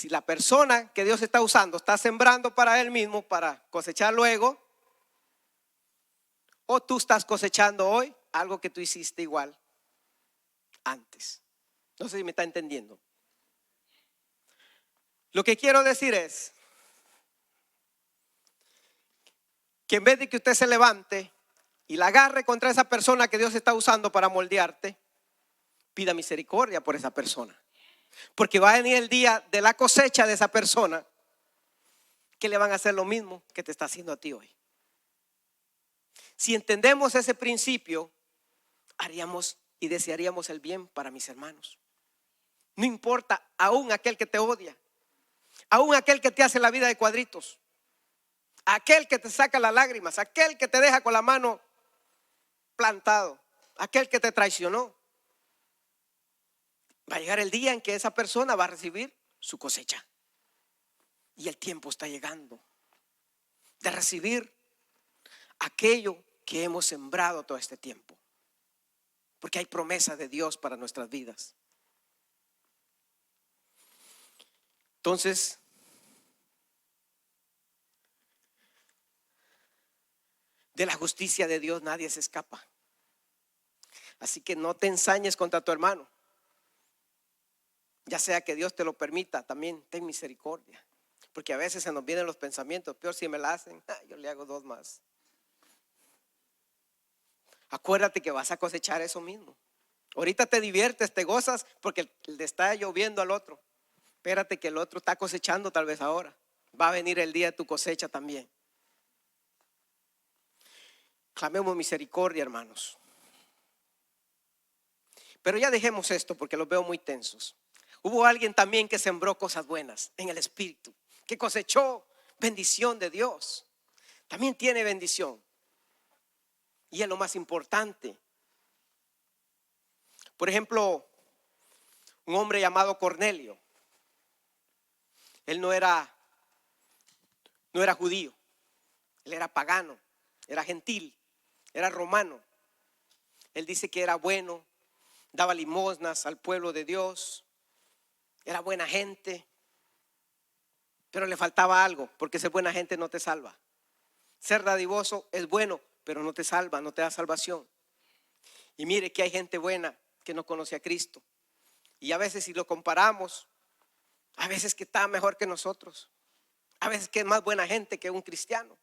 la persona que Dios está usando está sembrando para Él mismo, para cosechar luego, o tú estás cosechando hoy algo que tú hiciste igual antes. No sé si me está entendiendo. Lo que quiero decir es que en vez de que usted se levante y la agarre contra esa persona que Dios está usando para moldearte, pida misericordia por esa persona. Porque va a venir el día de la cosecha de esa persona que le van a hacer lo mismo que te está haciendo a ti hoy. Si entendemos ese principio, haríamos y desearíamos el bien para mis hermanos. No importa, aún aquel que te odia, aún aquel que te hace la vida de cuadritos, aquel que te saca las lágrimas, aquel que te deja con la mano plantado, aquel que te traicionó. Va a llegar el día en que esa persona va a recibir su cosecha. Y el tiempo está llegando de recibir aquello que hemos sembrado todo este tiempo. Porque hay promesa de Dios para nuestras vidas. Entonces, de la justicia de Dios nadie se escapa. Así que no te ensañes contra tu hermano. Ya sea que Dios te lo permita, también ten misericordia. Porque a veces se nos vienen los pensamientos, peor si me la hacen, yo le hago dos más. Acuérdate que vas a cosechar eso mismo. Ahorita te diviertes, te gozas porque le está lloviendo al otro. Espérate que el otro está cosechando tal vez ahora. Va a venir el día de tu cosecha también. Clamemos misericordia, hermanos. Pero ya dejemos esto porque los veo muy tensos. Hubo alguien también que sembró cosas buenas en el espíritu, que cosechó bendición de Dios. También tiene bendición. Y es lo más importante. Por ejemplo, un hombre llamado Cornelio. Él no era judío. Él era pagano, era gentil, era romano. Él dice que era bueno, daba limosnas al pueblo de Dios. Era buena gente, pero le faltaba algo, porque ser buena gente no te salva. Ser dadivoso es bueno, pero no te salva, no te da salvación. Y mire que hay gente buena que no conoce a Cristo. Y a veces si lo comparamos, a veces que está mejor que nosotros. A veces que es más buena gente que un cristiano.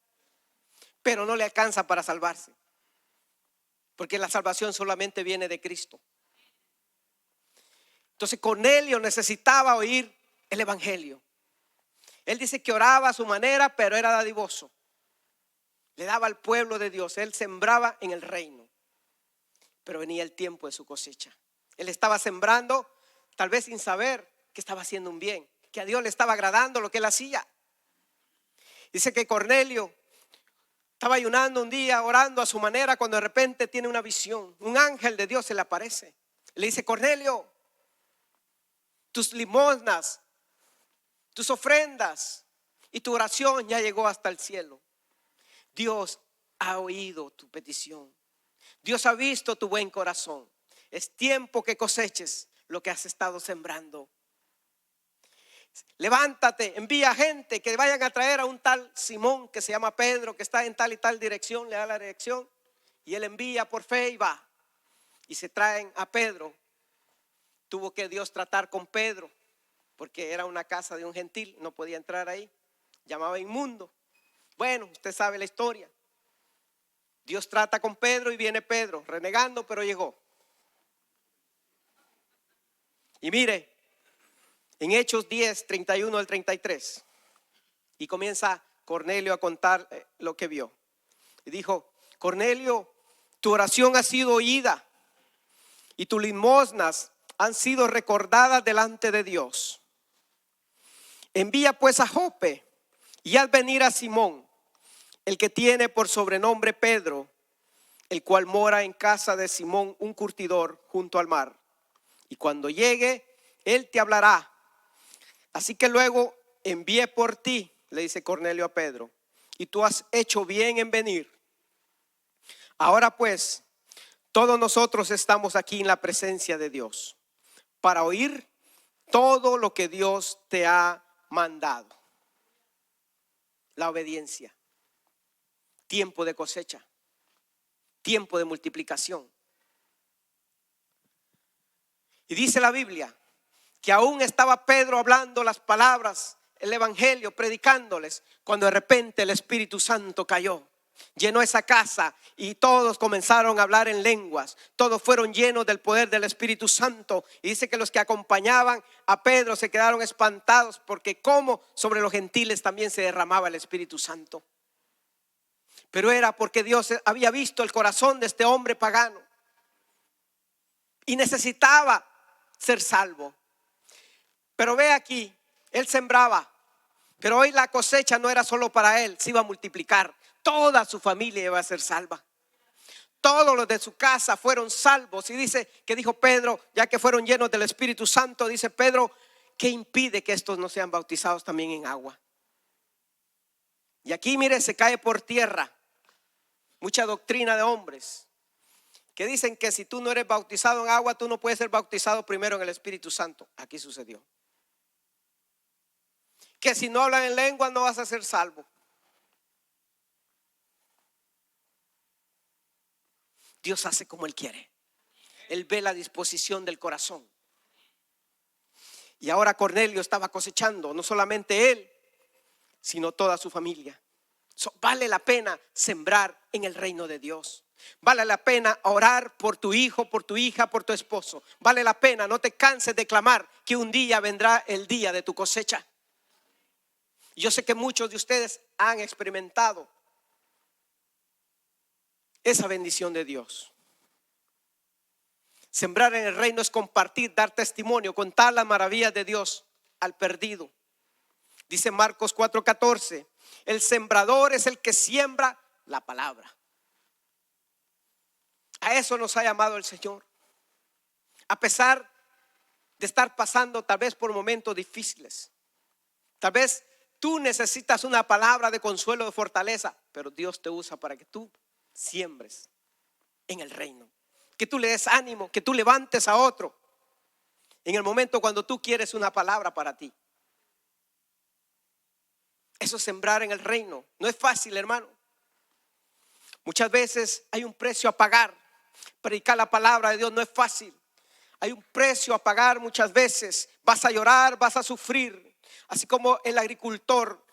Pero no le alcanza para salvarse. Porque la salvación solamente viene de Cristo. Entonces Cornelio necesitaba oír el evangelio. Él dice que oraba a su manera, pero era dadivoso. Le daba al pueblo de Dios. Él sembraba en el reino. Pero venía el tiempo de su cosecha. Él estaba sembrando, tal vez sin saber que estaba haciendo un bien, que a Dios le estaba agradando lo que él hacía. Dice que Cornelio estaba ayunando un día, orando a su manera, cuando de repente tiene una visión. Un ángel de Dios se le aparece. Le dice: Cornelio, tus limosnas, tus ofrendas y tu oración ya llegó hasta el cielo. Dios ha oído tu petición. Dios ha visto tu buen corazón. Es tiempo que coseches lo que has estado sembrando. Levántate, envía gente que vayan a traer a un tal Simón que se llama Pedro, que está en tal y tal dirección. Le da la dirección y él envía por fe y va. Y se traen a Pedro. Tuvo que Dios tratar con Pedro porque era una casa de un gentil, no podía entrar ahí. Llamaba inmundo. Bueno, usted sabe la historia. Dios trata con Pedro y viene Pedro renegando, pero llegó. Y mire, en Hechos 10, 31 al 33, y comienza Cornelio a contar lo que vio. y dijo: Cornelio, tu oración ha sido oída y tus limosnas han sido recordadas delante de Dios. Envía pues a Jope y haz venir a Simón, el que tiene por sobrenombre Pedro, el cual mora en casa de Simón, un curtidor, junto al mar. Y cuando llegue, él te hablará. Así que luego envié por ti, le dice Cornelio a Pedro, y tú has hecho bien en venir. Ahora pues, todos nosotros estamos aquí en la presencia de Dios para oír todo lo que Dios te ha mandado. La obediencia, tiempo de cosecha, tiempo de multiplicación. Y dice la Biblia que aún estaba Pedro hablando las palabras, el evangelio, predicándoles, cuando de repente el Espíritu Santo cayó, llenó esa casa y todos comenzaron a hablar en lenguas. Todos fueron llenos del poder del Espíritu Santo. Y dice que los que acompañaban a Pedro se quedaron espantados, porque como sobre los gentiles también se derramaba el Espíritu Santo. Pero era porque Dios había visto el corazón de este hombre pagano y necesitaba ser salvo. Pero ve aquí, él sembraba, pero hoy la cosecha no era solo para él, se iba a multiplicar. Toda su familia iba a ser salva. Todos los de su casa fueron salvos. Y dice que dijo Pedro, ya que fueron llenos del Espíritu Santo, dice Pedro, ¿qué impide que estos no sean bautizados también en agua? Y aquí mire, se cae por tierra mucha doctrina de hombres que dicen que si tú no eres bautizado en agua, tú no puedes ser bautizado primero en el Espíritu Santo. Aquí sucedió. Que si no hablan en lengua no vas a ser salvo. Dios hace como Él quiere. Él ve la disposición del corazón. Y ahora Cornelio estaba cosechando, no solamente él, sino toda su familia. Vale la pena sembrar en el reino de Dios. Vale la pena orar por tu hijo, por tu hija, por tu esposo. Vale la pena, no te canses de clamar que un día vendrá el día de tu cosecha. Yo sé que muchos de ustedes han experimentado esa bendición de Dios. Sembrar en el reino es compartir, dar testimonio, contar las maravillas de Dios al perdido. Dice Marcos 4:14, el sembrador es el que siembra la palabra. A eso nos ha llamado el Señor. A pesar de estar pasando tal vez por momentos difíciles, tal vez tú necesitas una palabra de consuelo, de fortaleza, pero Dios te usa para que tú siembres en el reino, que tú le des ánimo, que tú levantes a otro en el momento cuando tú quieres una palabra para ti. Eso es sembrar en el reino. No es fácil, hermano. Muchas veces hay un precio a pagar. Predicar la palabra de Dios no es fácil. Hay un precio a pagar muchas veces. Vas a llorar, vas a sufrir. Así como el agricultor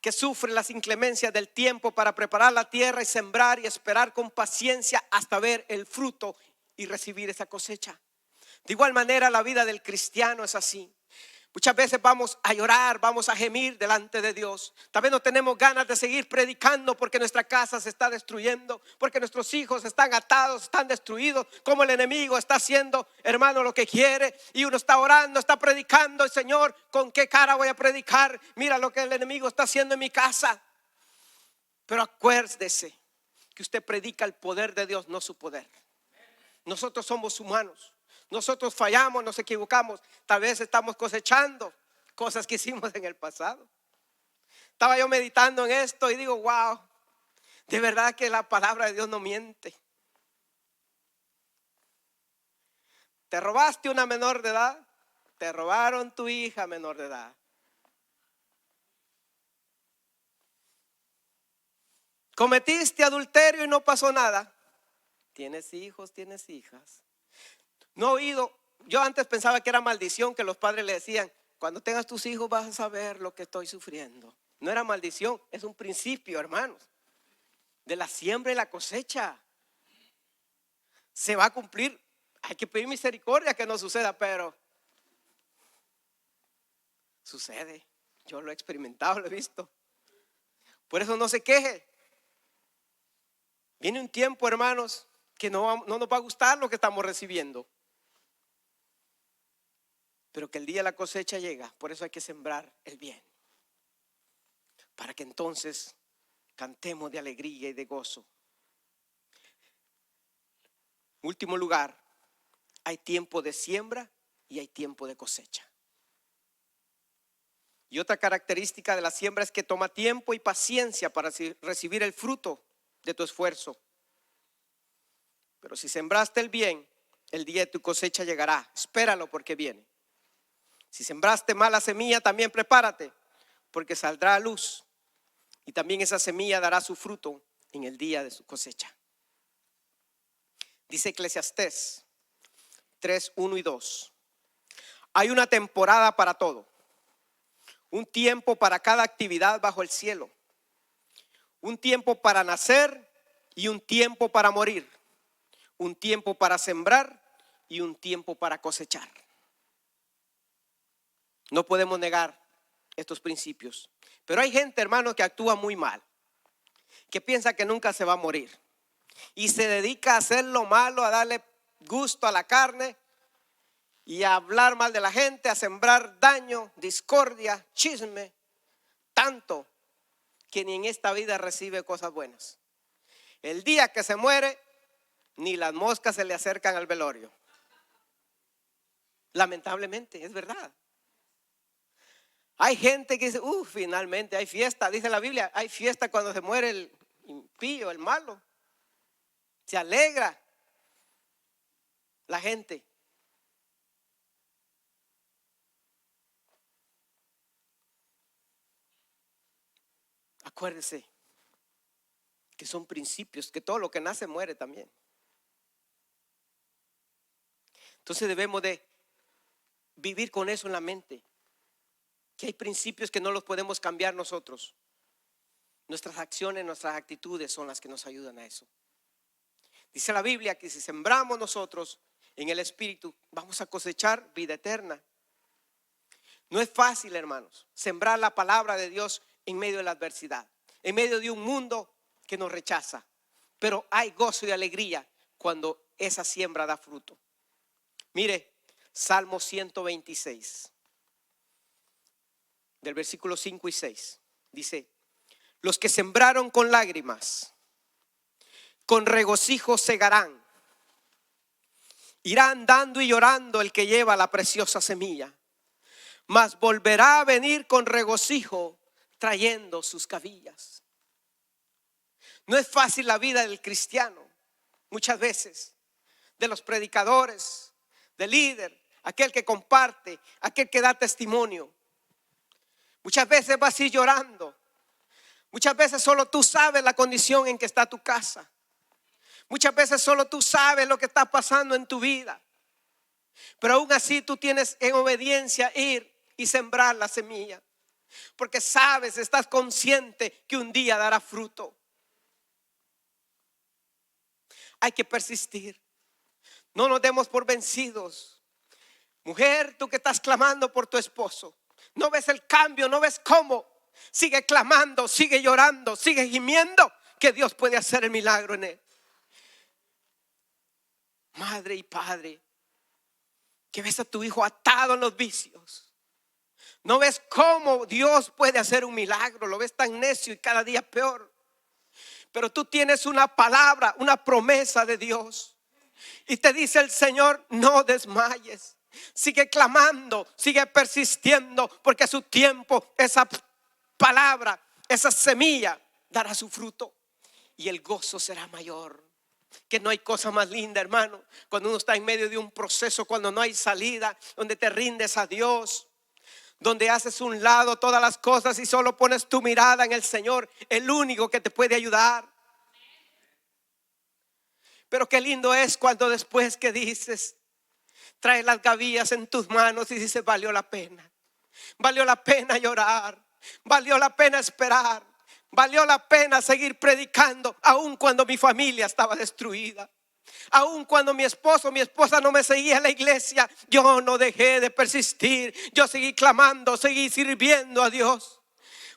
que sufre las inclemencias del tiempo para preparar la tierra y sembrar y esperar con paciencia hasta ver el fruto y recibir esa cosecha. De igual manera la vida del cristiano es así. Muchas veces vamos a llorar, vamos a gemir delante de Dios. Tal vez no tenemos ganas de seguir predicando porque nuestra casa se está destruyendo, porque nuestros hijos están atados, están destruidos, como el enemigo está haciendo, hermano, lo que quiere. Y uno está orando, está predicando, y Señor, ¿con qué cara voy a predicar? Mira lo que el enemigo está haciendo en mi casa. Pero acuérdese que usted predica el poder de Dios, no su poder. Nosotros somos humanos. Nosotros fallamos, nos equivocamos. Tal vez estamos cosechando cosas que hicimos en el pasado. Estaba yo meditando en esto y digo, wow, de verdad que la palabra de Dios no miente. ¿Te robaste una menor de edad? Te robaron tu hija menor de edad. ¿Cometiste adulterio y no pasó nada? ¿Tienes hijos, tienes hijas? No he oído, yo antes pensaba que era maldición que los padres le decían, cuando tengas tus hijos vas a saber lo que estoy sufriendo. No era maldición, es un principio, hermanos, de la siembra y la cosecha. Se va a cumplir, hay que pedir misericordia que no suceda, pero sucede. Yo lo he experimentado, lo he visto. Por eso no se queje. Viene un tiempo, hermanos, que no nos va a gustar lo que estamos recibiendo. Pero que el día de la cosecha llega. Por eso hay que sembrar el bien. Para que entonces cantemos de alegría y de gozo. Último lugar, hay tiempo de siembra y hay tiempo de cosecha. Y otra característica de la siembra es que toma tiempo y paciencia para recibir el fruto de tu esfuerzo. Pero si sembraste el bien, el día de tu cosecha llegará. Espéralo porque viene. Si sembraste mala semilla, también prepárate, porque saldrá a luz. Y también esa semilla dará su fruto en el día de su cosecha. Dice Eclesiastés 3, 1 y 2. Hay una temporada para todo. Un tiempo para cada actividad bajo el cielo. Un tiempo para nacer y un tiempo para morir. Un tiempo para sembrar y un tiempo para cosechar. No podemos negar estos principios. Pero hay gente, hermano, que actúa muy mal. Que piensa que nunca se va a morir. Y se dedica a hacer lo malo, a darle gusto a la carne y a hablar mal de la gente, a sembrar daño, discordia, chisme, tanto que ni en esta vida recibe cosas buenas. El día que se muere, ni las moscas se le acercan al velorio. Lamentablemente, es verdad. Hay gente que dice, finalmente hay fiesta, dice la Biblia, hay fiesta cuando se muere el impío, el malo. Se alegra la gente. Acuérdese que son principios, que todo lo que nace muere también. Entonces debemos de vivir con eso en la mente. Que hay principios que no los podemos cambiar nosotros. Nuestras acciones, nuestras actitudes son las que nos ayudan a eso. Dice la Biblia que si sembramos nosotros en el Espíritu, vamos a cosechar vida eterna. No es fácil, hermanos, sembrar la palabra de Dios en medio de la adversidad, en medio de un mundo que nos rechaza. Pero hay gozo y alegría cuando esa siembra da fruto. Mire, Salmo 126, del versículo 5 y 6, dice: los que sembraron con lágrimas, con regocijo segarán. Irá andando y llorando el que lleva la preciosa semilla, mas volverá a venir con regocijo trayendo sus cavillas. No es fácil la vida del cristiano, muchas veces, de los predicadores, del líder, aquel que comparte, aquel que da testimonio. Muchas veces vas a ir llorando. Muchas veces solo tú sabes la condición en que está tu casa. Muchas veces solo tú sabes lo que está pasando en tu vida. Pero aún así tú tienes en obediencia ir y sembrar la semilla. Porque sabes, estás consciente que un día dará fruto. Hay que persistir. No nos demos por vencidos. Mujer, tú que estás clamando por tu esposo, no ves el cambio, no ves cómo. Sigue clamando, sigue llorando, sigue gimiendo, que Dios puede hacer el milagro en él. Madre y padre, que ves a tu hijo atado en los vicios, no ves cómo Dios puede hacer un milagro, lo ves tan necio y cada día peor. Pero tú tienes una palabra, una promesa de Dios, y te dice el Señor: no desmayes, sigue clamando, sigue persistiendo, porque a su tiempo esa palabra, esa semilla dará su fruto y el gozo será mayor. Que no hay cosa más linda, hermano, cuando uno está en medio de un proceso, cuando no hay salida, donde te rindes a Dios, donde haces un lado todas las cosas y solo pones tu mirada en el Señor, el único que te puede ayudar. Pero qué lindo es cuando después que dices, traes las gavillas en tus manos y dices: valió la pena. Valió la pena llorar, valió la pena esperar, valió la pena seguir predicando, aun cuando mi familia estaba destruida, aun cuando mi esposo, mi esposa no me seguía a la iglesia. Yo no dejé de persistir, yo seguí clamando, seguí sirviendo a Dios.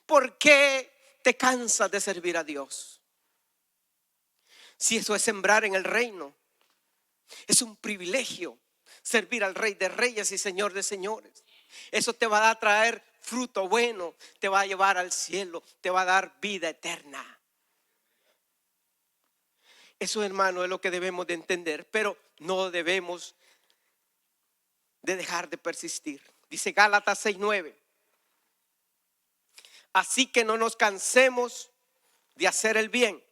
¿Por qué te cansas de servir a Dios? Si eso es sembrar en el reino, es un privilegio servir al Rey de Reyes y Señor de Señores. Eso te va a traer fruto bueno, te va a llevar al cielo, te va a dar vida eterna. Eso, hermano, es lo que debemos de entender, pero no debemos de dejar de persistir. Dice Gálatas 6:9. Así que no nos cansemos de hacer el bien.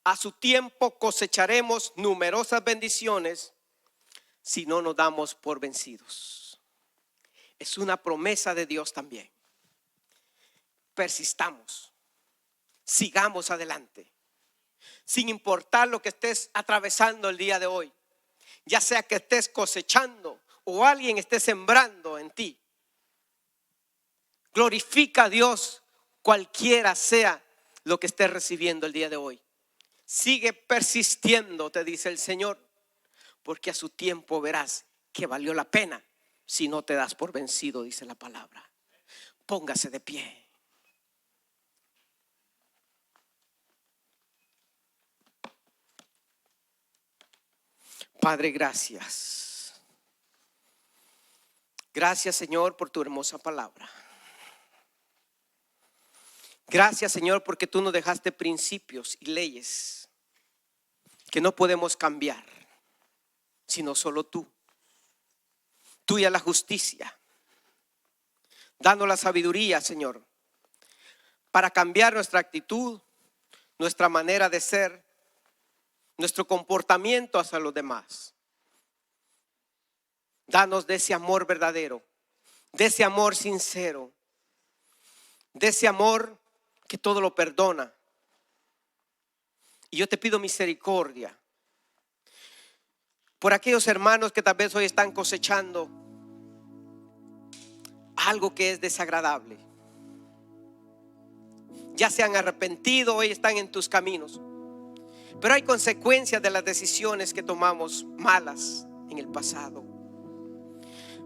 A su tiempo cosecharemos numerosas bendiciones si no nos damos por vencidos. Es una promesa de Dios también. Persistamos, sigamos adelante, sin importar lo que estés atravesando el día de hoy. Ya sea que estés cosechando o alguien esté sembrando en ti. Glorifica a Dios cualquiera sea lo que estés recibiendo el día de hoy. Sigue persistiendo, te dice el Señor, porque a su tiempo verás que valió la pena si no te das por vencido, dice la palabra. Póngase de pie. Padre, gracias. Gracias, Señor, por tu hermosa palabra. Gracias, Señor, porque tú nos dejaste principios y leyes que no podemos cambiar, sino solo tú. Tuya la justicia. Danos la sabiduría, Señor, para cambiar nuestra actitud, nuestra manera de ser, nuestro comportamiento hacia los demás. Danos de ese amor verdadero, de ese amor sincero, de ese amor que todo lo perdona. Y yo te pido misericordia por aquellos hermanos que tal vez hoy están cosechando algo que es desagradable. Ya se han arrepentido, hoy están en tus caminos, pero hay consecuencias de las decisiones que tomamos malas en el pasado.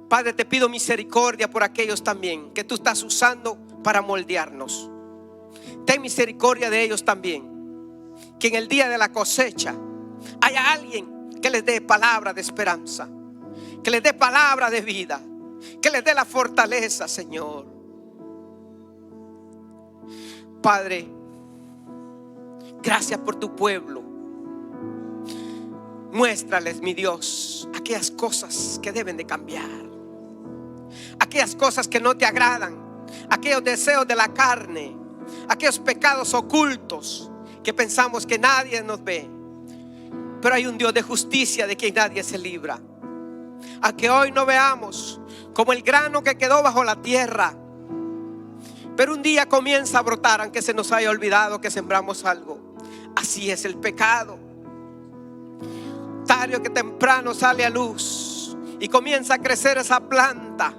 Padre, te pido misericordia por aquellos también que tú estás usando para moldearnos. Ten misericordia de ellos también, que en el día de la cosecha haya alguien que les dé palabra de esperanza, que les dé palabra de vida, que les dé la fortaleza, Señor. Padre, gracias por tu pueblo. Muéstrales, mi Dios, aquellas cosas que deben de cambiar, aquellas cosas que no te agradan, aquellos deseos de la carne, aquellos pecados ocultos que pensamos que nadie nos ve. Pero hay un Dios de justicia de quien nadie se libra. A que hoy no veamos como el grano que quedó bajo la tierra, pero un día comienza a brotar, aunque se nos haya olvidado que sembramos algo. Así es el pecado. Tarde que temprano sale a luz y comienza a crecer esa planta,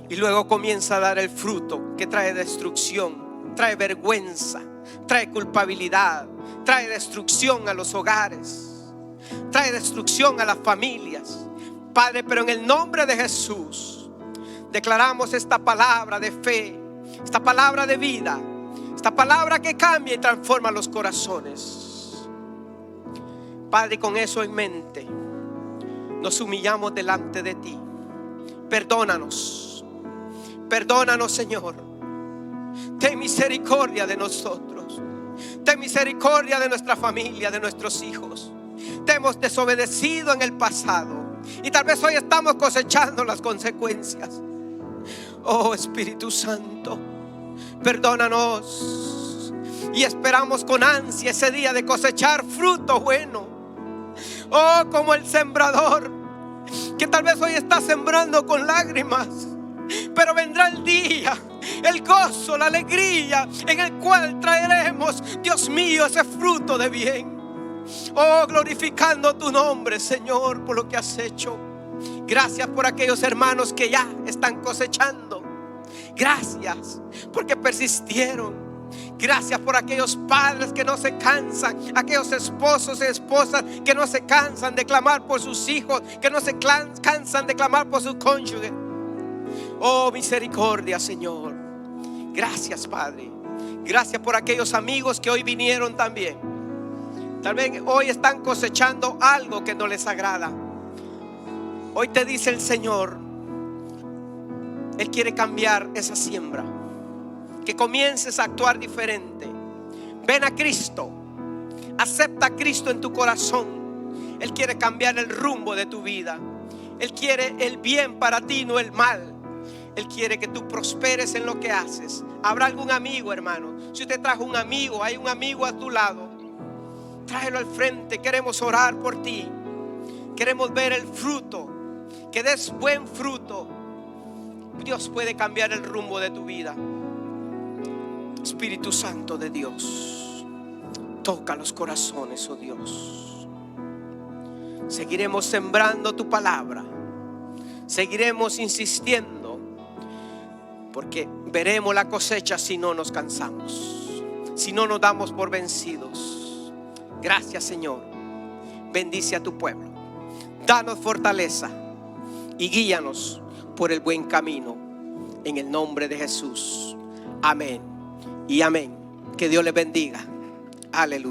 y luego comienza a dar el fruto que trae destrucción, trae vergüenza, trae culpabilidad, trae destrucción a los hogares, trae destrucción a las familias. Padre, pero en el nombre de Jesús declaramos esta palabra de fe, esta palabra de vida, esta palabra que cambia y transforma los corazones. Padre, con eso en mente nos humillamos delante de ti. Perdónanos, perdónanos, Señor. Ten misericordia de nosotros. Ten misericordia de nuestra familia, de nuestros hijos. Te hemos desobedecido en el pasado y tal vez hoy estamos cosechando las consecuencias. Oh Espíritu Santo, perdónanos y esperamos con ansia ese día de cosechar fruto bueno. Oh, como el sembrador que tal vez hoy está sembrando con lágrimas, pero vendrá el día, el gozo, la alegría en el cual traeremos, Dios mío, ese fruto de bien. Oh, glorificando tu nombre, Señor, por lo que has hecho. Gracias por aquellos hermanos que ya están cosechando. Gracias porque persistieron. Gracias por aquellos padres que no se cansan, aquellos esposos y esposas que no se cansan de clamar por sus hijos, que no se cansan de clamar por su cónyuge. Oh, misericordia, Señor. Gracias, Padre. Gracias por aquellos amigos que hoy vinieron también. Tal vez hoy están cosechando algo que no les agrada. Hoy te dice el Señor, Él quiere cambiar esa siembra, que comiences a actuar diferente. Ven a Cristo, acepta a Cristo en tu corazón. Él quiere cambiar el rumbo de tu vida. Él quiere el bien para ti, no el mal. Él quiere que tú prosperes en lo que haces. ¿Habrá algún amigo, hermano? Si usted trajo un amigo, hay un amigo a tu lado, tráelo al frente. Queremos orar por ti. Queremos ver el fruto, que des buen fruto. Dios puede cambiar el rumbo de tu vida. Espíritu Santo de Dios, toca los corazones, oh Dios. Seguiremos sembrando tu palabra. Seguiremos insistiendo, porque veremos la cosecha si no nos cansamos, si no nos damos por vencidos. Gracias, Señor. Bendice a tu pueblo. Danos fortaleza y guíanos por el buen camino. En el nombre de Jesús. Amén y amén. Que Dios les bendiga. Aleluya.